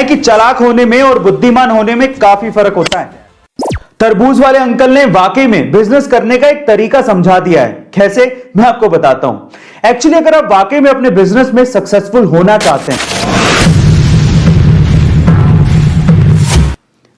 है कि चालाक होने में और बुद्धिमान होने में काफी फर्क होता है। तरबूज वाले अंकल ने वाकई में बिजनेस करने का एक तरीका समझा दिया है। कैसे, मैं आपको बताता हूं। एक्चुअली अगर आप वाकई में अपने बिजनेस में सक्सेसफुल होना चाहते हैं,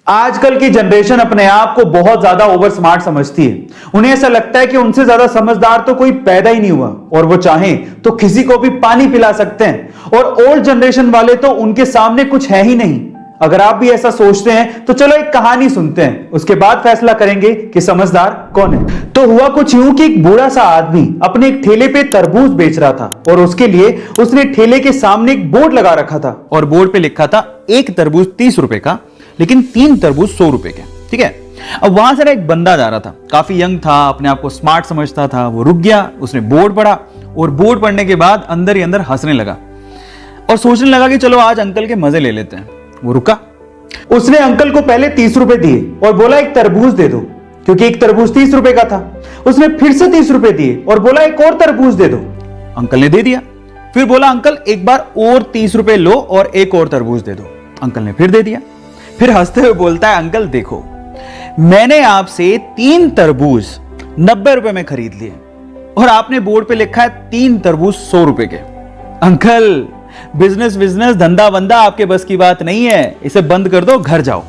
आजकल की जनरेशन अपने आप को बहुत ज्यादा ओवर स्मार्ट समझती है। उन्हें ऐसा लगता है कि उनसे ज्यादा समझदार तो कोई पैदा ही नहीं हुआ, और वो चाहें तो किसी को भी पानी पिला सकते हैं। और ओल्ड जनरेशन वाले तो उनके सामने कुछ है ही नहीं। अगर आप भी ऐसा सोचते हैं तो चलो एक कहानी सुनते हैं, उसके बाद फैसला करेंगे कि समझदार कौन है। तो हुआ कुछ यूं कि एक बूढ़ा सा आदमी अपने एक ठेले पे तरबूज बेच रहा था, और उसके लिए उसने ठेले के सामने एक बोर्ड लगा रखा था, और बोर्ड पे लिखा था एक तरबूज 30 रुपए का, लेकिन 3 तरबूज 100 रुपए के। ठीक है। अब वहां से एक बंदा जा रहा था, काफी यंग था, अपने आप को स्मार्ट समझता था। वो रुक गया, उसने बोर्ड पढ़ा, और बोर्ड पढ़ने के बाद अंदर ही अंदर हंसने लगा और सोचने लगा कि चलो आज अंकल के मजे ले लेते हैं। वो रुका, उसने अंकल को पहले 30 रुपए दिए और बोला एक तरबूज दे दो, क्योंकि एक तरबूज 30 रुपए का था। उसने फिर से 30 रुपए दिए और बोला एक और तरबूज दे दो। अंकल ने दे दिया। फिर बोला अंकल एक बार और 30 रुपए लो और एक और तरबूज दे दो। अंकल ने फिर दे दिया। फिर हंसते हुए बोलता है अंकल देखो, मैंने आपसे 3 तरबूज 90 रुपए में खरीद लिए, और आपने बोर्ड पे लिखा है 3 तरबूज 100 रुपए के। अंकल बिजनेस धंधा बंदा आपके बस की बात नहीं है, इसे बंद कर दो, घर जाओ।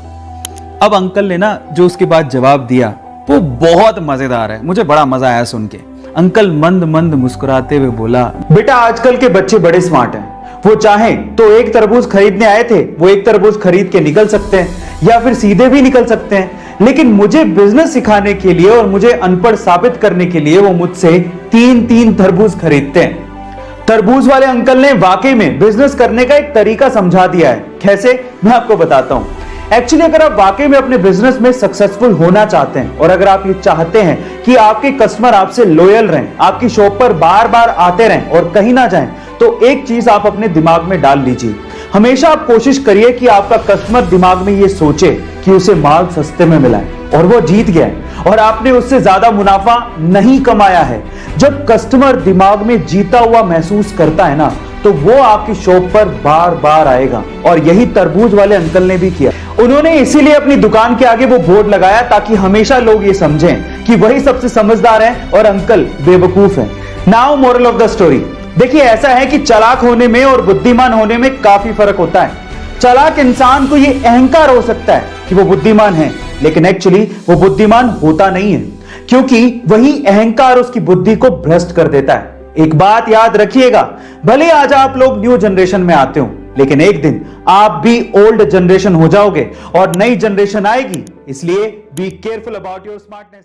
अब अंकल ने ना जो उसके बाद जवाब दिया वो बहुत मजेदार है, मुझे बड़ा मजा आया सुन के। अंकल मंद मंद मुस्कुराते हुए बोला, बेटा आजकल के बच्चे बड़े स्मार्ट हैं। वो चाहें तो एक तरबूज खरीदने आए थे, वो एक तरबूज खरीद के निकल सकते हैं, या फिर सीधे भी निकल सकते हैं। लेकिन मुझे बिजनेस सिखाने के लिए और मुझे अनपढ़ साबित करने के लिए वो मुझसे 3 तरबूज खरीदते हैं। तरबूज वाले अंकल ने वाकई में बिजनेस करने का एक तरीका समझा दिया है। कैसे, मैं आपको बताता हूं। एक्चुअली अगर आप वाकई में अपने बिजनेस में सक्सेसफुल होना चाहते हैं, और अगर आप ये चाहते हैं कि आपके कस्टमर आपसे लॉयल रहें, आपकी शॉप पर बार बार आते रहें और कहीं ना जाएं, तो एक चीज आप अपने दिमाग में डाल लीजिए। हमेशा आप कोशिश करिए कि आपका कस्टमर दिमाग में ये सोचे कि उसे माल सस्ते में मिला है और वो जीत गया है, और आपने उससे ज्यादा मुनाफा नहीं कमाया है। जब कस्टमर दिमाग में जीता हुआ महसूस करता है ना, तो वो आपकी शॉप पर बार बार आएगा। और यही तरबूज वाले अंकल ने भी किया। उन्होंने इसीलिए अपनी दुकान के आगे वो बोर्ड लगाया ताकि हमेशा लोग ये समझें कि वही सबसे समझदार है और अंकल बेवकूफ है। Now moral of the story, देखिए ऐसा है कि चालाक होने में और बुद्धिमान होने में काफी फर्क होता है। चालाक इंसान को यह अहंकार हो सकता है कि वो बुद्धिमान है, लेकिन एक्चुअली वो बुद्धिमान होता नहीं है, क्योंकि वही अहंकार उसकी बुद्धि को भ्रष्ट कर देता है। एक बात याद रखिएगा, भले आज आप लोग न्यू जनरेशन में आते हो, लेकिन एक दिन आप भी ओल्ड जनरेशन हो जाओगे और नई जनरेशन आएगी। इसलिए be careful about your smartness.